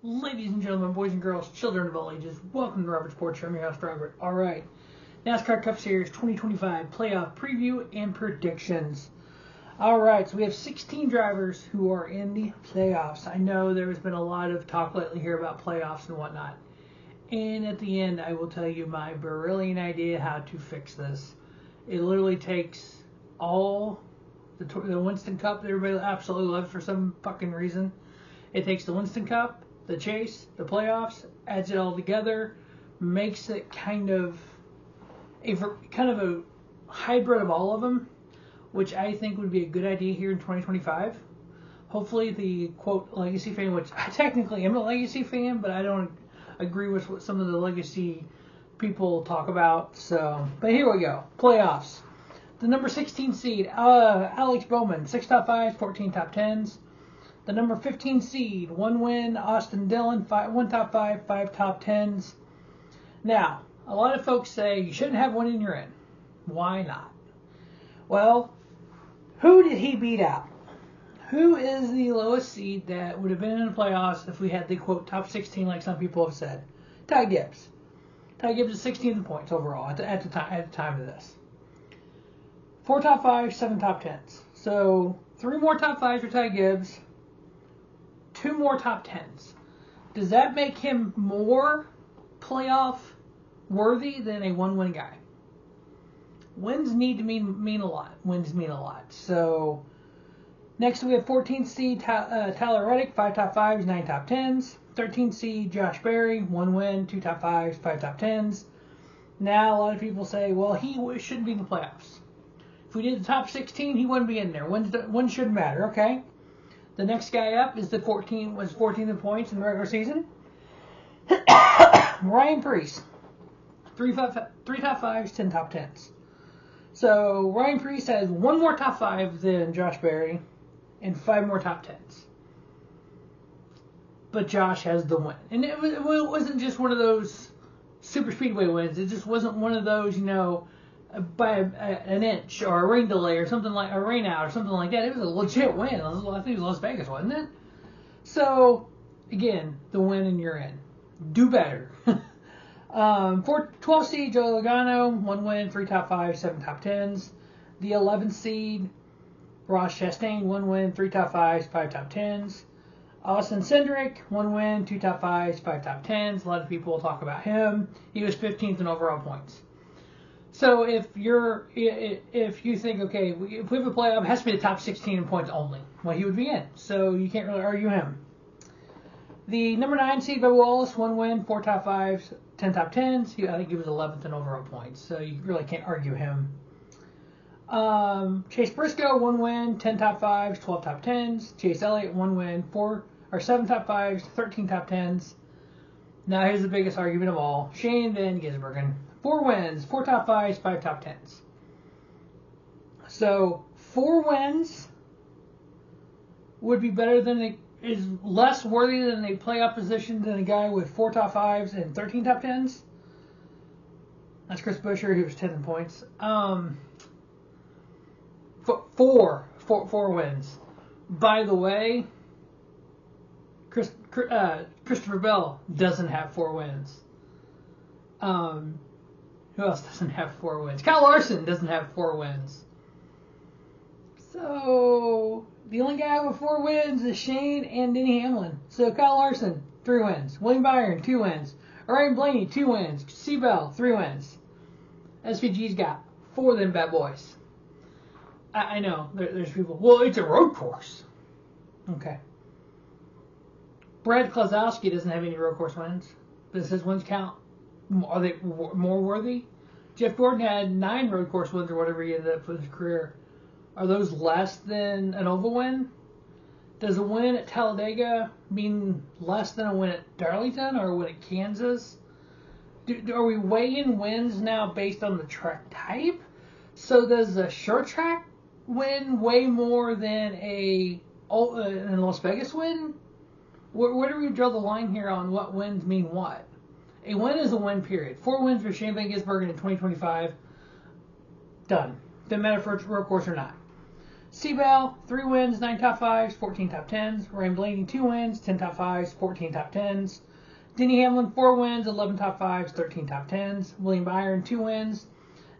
Ladies and gentlemen, boys and girls, children of all ages, welcome to Robert's Porch. I'm your host, Robert. All right, NASCAR Cup Series 2025 playoff preview and predictions. All right, so we have 16 drivers who are in the playoffs. I know there has been a lot of talk lately here about playoffs and whatnot. And at the end, I will tell you my brilliant idea how to fix this. It literally takes all the Winston Cup that everybody absolutely loves for some fucking reason. It takes the Winston Cup, the chase, the playoffs, adds it all together, makes it kind of a hybrid of all of them, which I think would be a good idea here in 2025. Hopefully the quote legacy fan, which I technically am a legacy fan, but I don't agree with what some of the legacy people talk about. So, but here we go. Playoffs. The number 16 seed, Alex Bowman, 6 top 5s, 14 top 10s. The number 15 seed, 1 win, Austin Dillon, 1 top 5, 5 top 10s. Now, a lot of folks say you shouldn't have one in your in. Why not? Well, who did he beat out? Who is the lowest seed that would have been in the playoffs if we had the, quote, top 16 like some people have said? Ty Gibbs. Ty Gibbs is 16th in points overall at the time of this. 4 top 5s, 7 top 10s. So 3 more top 5s for Ty Gibbs, 2 more top 10s. Does that make him more playoff worthy than a 1-win guy? Wins need to mean a lot. Wins mean a lot. So next we have 14th seed Tyler Reddick, 5 top 5s, 9 top 10s. 13th seed Josh Berry, 1 win, 2 top 5s, 5 top 10s. Now a lot of people say, well, he shouldn't be in the playoffs. If we did the top 16, he wouldn't be in there. Wins shouldn't matter, okay? The next guy up is was 14th in points in the regular season. Ryan Preece, 3 top 5s, 10 top 10s. So Ryan Preece has 1 more top 5 than Josh Berry and 5 more top 10s. But Josh has the win. And it wasn't just one of those Superspeedway wins. It just wasn't one of those, by an inch or a rain delay or something like a rain out or something like that. It was a legit win. I think it was Las Vegas, wasn't it? So, again, the win and you're in. Do better. 12 seed Joey Logano, 1 win, 3 top 5s, 7 top 10s. The 11th seed Ross Chastain, 1 win, 3 top 5s, 5 top 10s. Austin Cindric, 1 win, 2 top 5s, 5 top 10s. A lot of people will talk about him. He was 15th in overall points. So if you think, okay, if we have a playoff, it has to be the top 16 in points only. Well, he would be in. So you can't really argue him. The number 9 seed, Bubba Wallace, 1 win, 4 top 5s, 10 top 10s. I think he was 11th in overall points. So you really can't argue him. Chase Briscoe, 1 win, 10 top 5s, 12 top 10s. Chase Elliott, 1 win, 7 top 5s, 13 top 10s. Now here's the biggest argument of all. Shane Van Gisbergen, 4 wins, 4 top 5s, 5 top 10s. So 4 wins would be better is less worthy than a playoff position than a guy with 4 top 5s and 13 top 10s. That's Chris Buescher, he was 10th in points. 4 wins. By the way, Christopher Bell doesn't have 4 wins. Who else doesn't have 4 wins? Kyle Larson doesn't have 4 wins. So the only guy with 4 wins is Shane and Denny Hamlin. So Kyle Larson, 3 wins. William Byron, 2 wins. Ryan Blaney, 2 wins. Seabell, 3 wins. SVG's got 4 of them bad boys. I know, there's people, well, it's a road course. Okay. Brad Klosowski doesn't have any road course wins. Does his wins count? Are they more worthy? Jeff Gordon had 9 road course wins or whatever he ended up for his career. Are those less than an oval win? Does a win at Talladega mean less than a win at Darlington or a win at Kansas? Are we weighing wins now based on the track type? So does a short track win weigh more than a Las Vegas win? Where do we draw the line here on what wins mean what? A win is a win, period. 4 wins for Shane Van Gisbergen in 2025. Done. Doesn't matter if it's road course or not. Seabell, 3 wins, 9 top 5s, 14 top 10s. Ryan Blaney, 2 wins, 10 top 5s, 14 top 10s. Denny Hamlin, 4 wins, 11 top 5s, 13 top 10s. William Byron, 2 wins,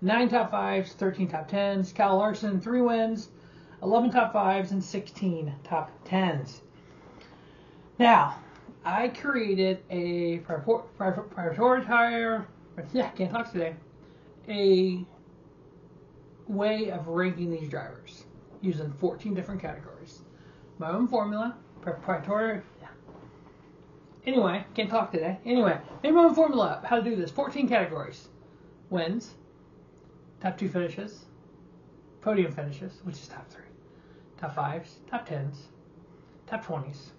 9 top 5s, 13 top 10s. Kyle Larson, 3 wins, 11 top 5s, and 16 top 10s. Now, I created a proprietary, can't talk today, a way of ranking these drivers using 14 different categories. My own formula, proprietary. Anyway, can't talk today. Anyway, made my own formula how to do this. 14 categories. Wins, top 2 finishes, podium finishes, which is top 3, top 5s, top 10s, top 20s,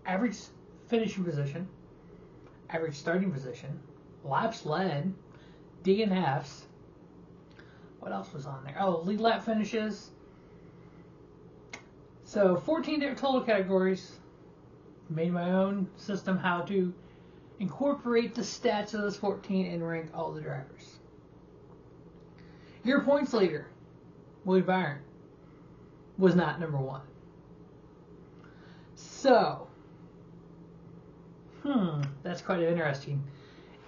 average finishing position, average starting position, laps led, DNFs. What else was on there? Oh, lead lap finishes. So 14 different total categories. Made my own system how to incorporate the stats of those 14 and rank all the drivers. Your points leader, William Byron, was not number 1. So, that's quite interesting.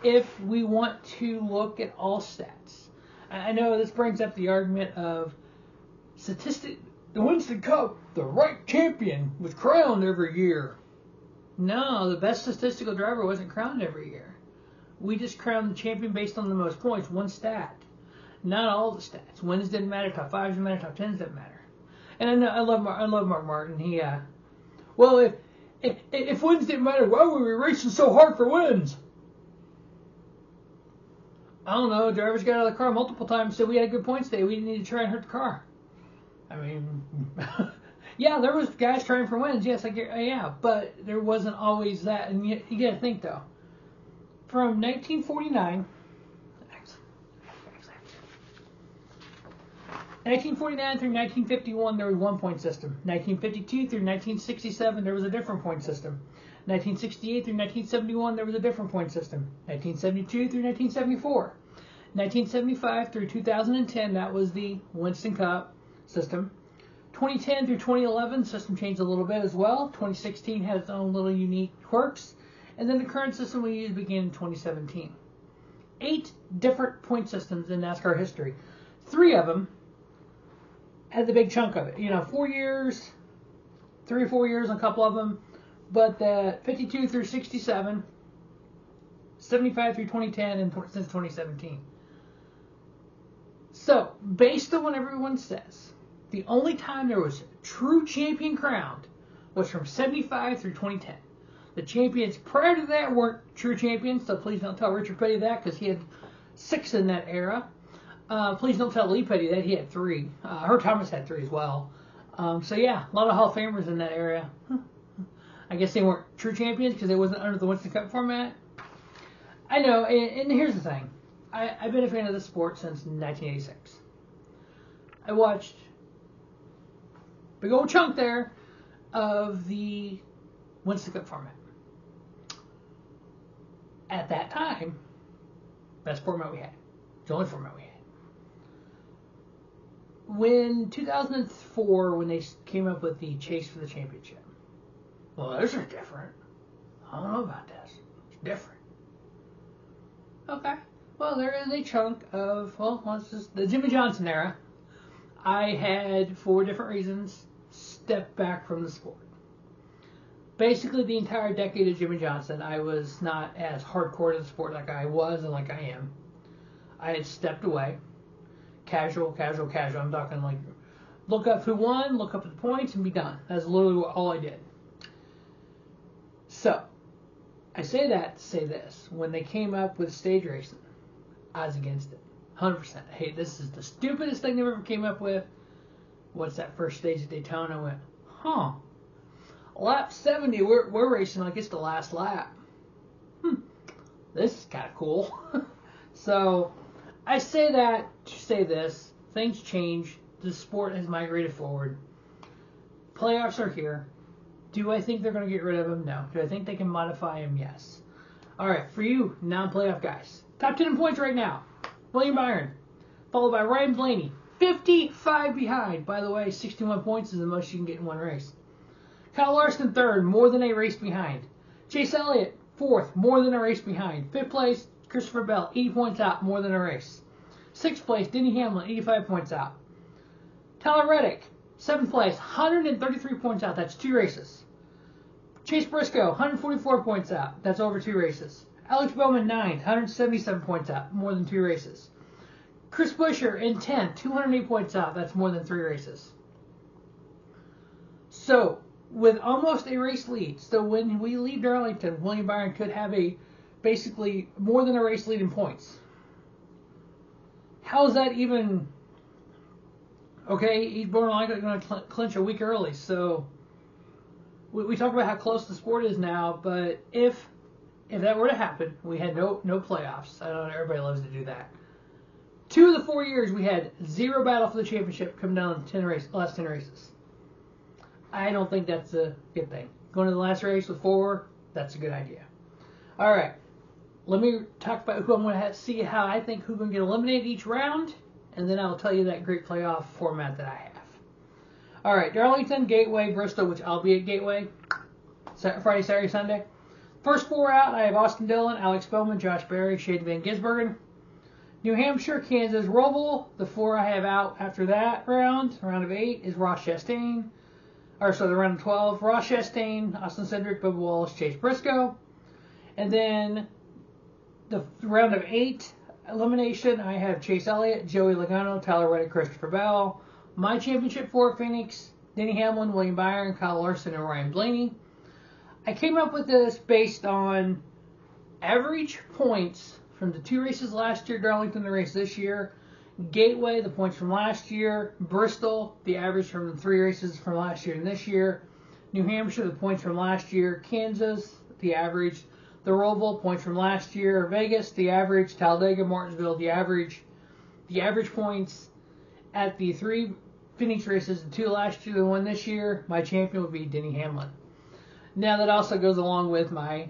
If we want to look at all stats, I know this brings up the argument of the Winston Cup, the right champion was crowned every year. No, the best statistical driver wasn't crowned every year. We just crowned the champion based on the most points, one stat. Not all the stats. Wins didn't matter, top 5s didn't matter, top 10s didn't matter. And I know I love Mark Martin. He well, if wins didn't matter, why were we racing so hard for wins? I don't know. Drivers got out of the car multiple times, so we had a good points day. We didn't need to try and hurt the car. I mean, yeah, there was guys trying for wins. Yes, yeah, but there wasn't always that. And you got to think though. From 1949 through 1951, there was one point system. 1952 through 1967, there was a different point system. 1968 through 1971, there was a different point system. 1972 through 1974. 1975 through 2010, that was the Winston Cup system. 2010 through 2011, system changed a little bit as well. 2016 had its own little unique quirks. And then the current system we use began in 2017. 8 different point systems in NASCAR history. 3 of them had the big chunk of it. 4 years, 3 or 4 years on a couple of them. But the 52 through 67, 75 through 2010, and since 2017. So, based on what everyone says, the only time there was true champion crowned was from 75 through 2010. The champions prior to that weren't true champions, so please don't tell Richard Petty that because he had 6 in that era. Please don't tell Lee Petty that he had 3. Herb Thomas had 3 as well. So yeah, a lot of Hall of Famers in that area. I guess they weren't true champions because they wasn't under the Winston Cup format. I know, and here's the thing. I've been a fan of the sport since 1986. I watched a big old chunk there of the Winston Cup format. At that time, best format we had. The only format we had. When 2004, when they came up with the chase for the championship, well, those are different. I don't know about this. It's different. Okay. Well, there is a chunk of, it's just the Jimmy Johnson era. I had, for different reasons, stepped back from the sport. Basically, the entire decade of Jimmy Johnson, I was not as hardcore to the sport like I was and like I am. I had stepped away. Casual. I'm talking like, look up who won, look up the points, and be done. That's literally all I did. So, I say that to say this. When they came up with stage racing, I was against it. 100%. Hey, this is the stupidest thing they ever came up with. What's that first stage at Daytona? I went, lap 70, we're racing like it's the last lap. This is kind of cool. So, I say that to say this. Things change. The sport has migrated forward. Playoffs are here. Do I think they're going to get rid of them? No. Do I think they can modify them? Yes. All right, for you, non-playoff guys. Top 10 in points right now. William Byron, followed by Ryan Blaney, 55 behind. By the way, 61 points is the most you can get in one race. Kyle Larson third, more than a race behind. Chase Elliott fourth, more than a race behind. Fifth place, Christopher Bell, 80 points out, more than a race. Sixth place, Denny Hamlin, 85 points out. Tyler Reddick, seventh place, 133 points out. That's 2 races. Chase Briscoe, 144 points out. That's over 2 races. Alex Bowman, 9th, 177 points out, more than 2 races. Chris Buescher in 10th, 208 points out. That's more than 3 races. So, with almost a race lead, so when we leave Darlington, William Byron could have basically more than a race lead in points. How is that even? Okay, he's more likely going to clinch a week early. So we talk about how close the sport is now, but if that were to happen, we had no playoffs. I know everybody loves to do that. 2 of the 4 years we had 0 battle for the championship come down the last 10 races. I don't think that's a good thing. Going to the last race with 4, that's a good idea. All right, let me talk about who I'm going to see how I think who's going to get eliminated each round, and then I'll tell you that great playoff format that I have. All right, Darlington, Gateway, Bristol, which I'll be at Gateway, Friday, Saturday, Sunday. First 4 out, I have Austin Dillon, Alex Bowman, Josh Berry, Shane Van Gisbergen. New Hampshire, Kansas, Roval. The 4 I have out after that round of 8, is Ross Chastain. The round of 12, Ross Chastain, Austin Cindric, Bubba Wallace, Chase Briscoe. And then the round of 8 elimination, I have Chase Elliott, Joey Logano, Tyler Reddick, Christopher Bell. My championship 4, Phoenix, Denny Hamlin, William Byron, Kyle Larson, and Ryan Blaney. I came up with this based on average points from the 2 races last year, Darlington, the race this year, Gateway, the points from last year, Bristol, the average from the 3 races from last year and this year, New Hampshire, the points from last year, Kansas, the average, the Roval, points from last year, Vegas, the average, Talladega, Martinsville, the average points at the 3 Phoenix races, the 2 last year, the 1 this year. My champion would be Denny Hamlin. Now that also goes along with my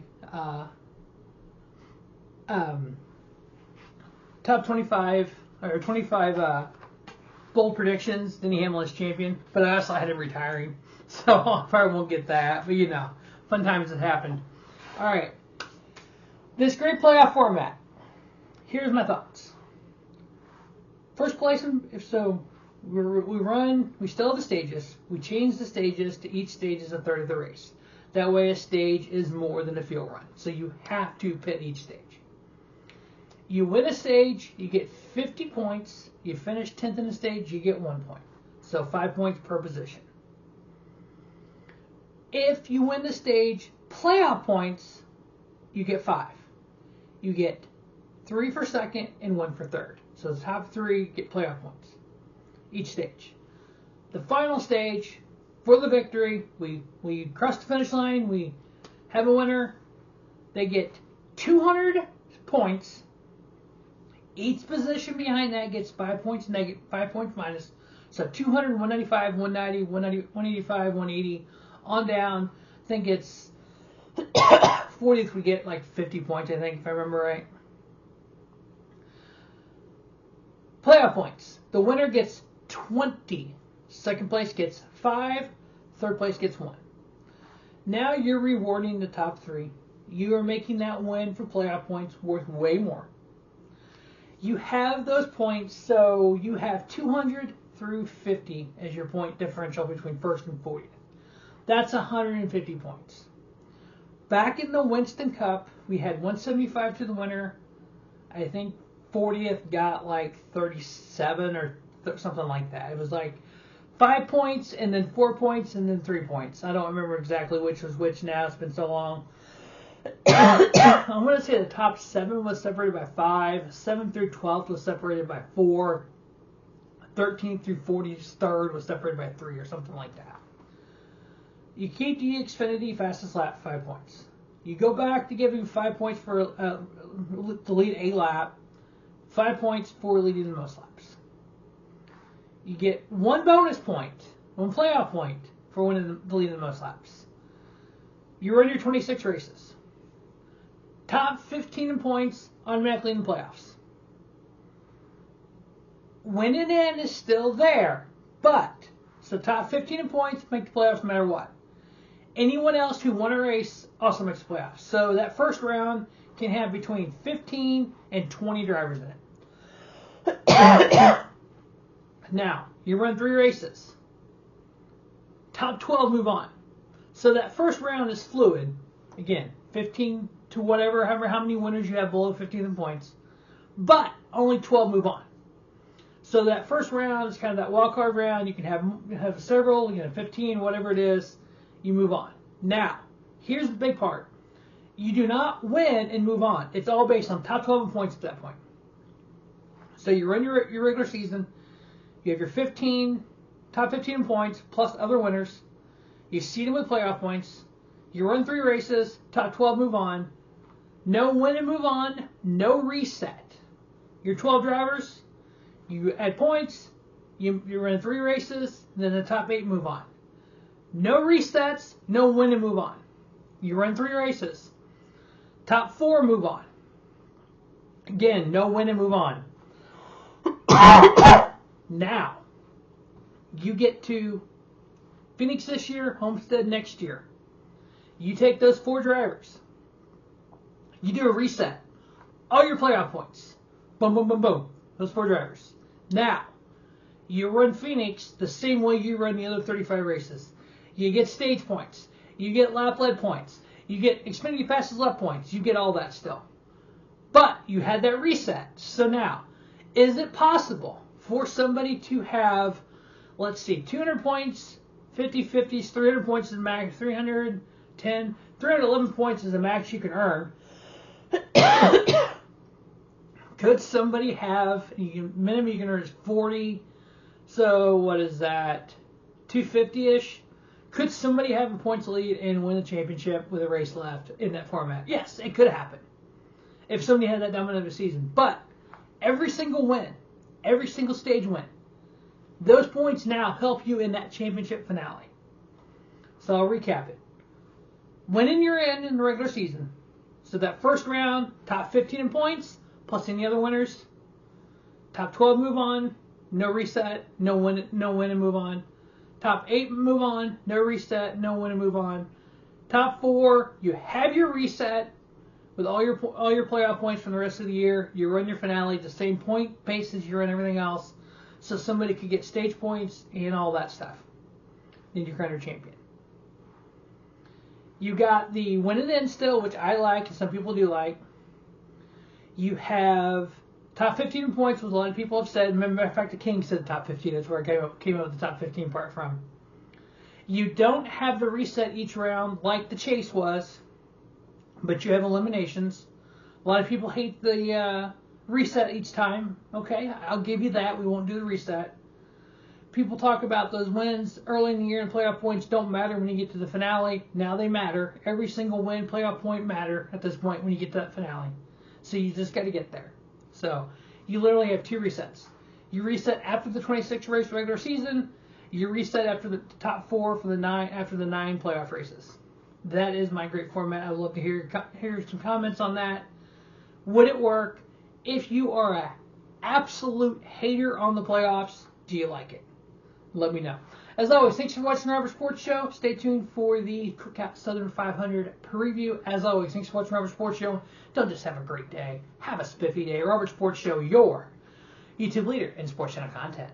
top 25 or 25 bold predictions. Denny Hamlin is champion, but I also had him retiring, so I probably won't get that. But fun times have happened. All right, this great playoff format. Here's my thoughts. First place, we still have the stages. We change the stages to each stage is a third of the race. That way a stage is more than a field run. So you have to pit each stage. You win a stage, you get 50 points. You finish 10th in the stage, you get 1 point. So 5 points per position. If you win the stage, playoff points, you get 5. You get 3 for second and 1 for third. So the top 3 get playoff points each stage. The final stage, for the victory, we cross the finish line, we have a winner. They get 200 points. Each position behind that gets 5 points negative, 5 points minus. So 200, 195, 190, 185, 180, on down. I think it's 40th we get like 50 points, I think, if I remember right. Playoff points. The winner gets 20. Second place gets 5. Third place gets 1. Now you're rewarding the top 3. You are making that win for playoff points worth way more. You have those points, so you have 200 through 50 as your point differential between first and 40th. That's 150 points. Back in the Winston Cup, we had 175 to the winner. I think 40th got like 37 or something like that. It was like 5 points and then 4 points and then 3 points. I don't remember exactly which was which now. It's been so long. I'm going to say the top 7 was separated by 5. 7 through 12th was separated by 4. 13 through 43rd was separated by 3 or something like that. You keep the Xfinity fastest lap, 5 points. You go back to giving 5 points for to lead a lap, 5 points for leading the most laps. You get 1 bonus point, 1 playoff point for winning the leading the most laps. You run your 26 races. Top 15 in points automatically in the playoffs. winning in is still there, but so top 15 in points make the playoffs no matter what. Anyone else who won a race also makes the playoffs. So that first round can have between 15 and 20 drivers in it. Now, you run 3 races. Top 12 move on. So that first round is fluid. Again, 15 to whatever, however how many winners you have below 15 in points. But only 12 move on. So that first round is kind of that wild card round. You can have several, you can have 15, whatever it is. You move on. Now, here's the big part. You do not win and move on. It's all based on top 12 in points at that point. So you run your regular season. You have your top 15 in points, plus other winners. You seed them with playoff points. You run 3 races. Top 12 move on. No win and move on. No reset. Your 12 drivers, you add points. You run 3 races. Then the top 8 move on. No resets. No win and move on. You run 3 races. Top 4 move on. Again, no win and move on. Now, you get to Phoenix this year, Homestead next year. You take those 4 drivers. You do a reset. All your playoff points. Boom, boom, boom, boom. Those 4 drivers. Now, you run Phoenix the same way you run the other 35 races. You get stage points. You get lap lead points. You get Xfinity passes lap points. You get all that still. But you had that reset. So now, is it possible for somebody to have, let's see, 200 points, 50-50s, 300 points is the max, 311 points is the max you can earn. Could somebody have, minimum you can earn is 40, so what is that, 250-ish? Could somebody have a points lead and win the championship with a race left in that format? Yes, it could happen if somebody had that dominant of a season. But every single win, every single stage win, those points now help you in that championship finale. So I'll recap it. Winning you're in the regular season. So that first round, top 15 in points, plus any other winners. Top 12 move on, no reset, no win and move on. Top 8 move on, no reset, no win and move on. Top 4, you have your reset with all your playoff points from the rest of the year. You run your finale at the same point pace as you run everything else, so somebody could get stage points and all that stuff. Then you crown your champion. You got the win and end still, which I like and some people do like. You have top 15 in points, which a lot of people have said. Remember, in fact, the King said top 15. That's where I came up with the top 15 part from. You don't have the reset each round like the chase was, but you have eliminations. A lot of people hate the reset each time. Okay, I'll give you that. We won't do the reset. People talk about those wins early in the year and playoff points don't matter when you get to the finale. Now they matter. Every single win, playoff point matter at this point when you get to that finale. So you just got to get there. So you literally have 2 resets. You reset after the 26 race regular season. You reset after the top 4 for the 9 after the 9 playoff races. That is my great format. I would love to hear some comments on that. Would it work? If you are an absolute hater on the playoffs, do you like it? Let me know. As always, thanks for watching the Robert Sports Show. Stay tuned for the Cookout Southern 500 preview. As always, thanks for watching the Robert Sports Show. Don't just have a great day. Have a spiffy day. Robert Sports Show, your YouTube leader in sports channel content.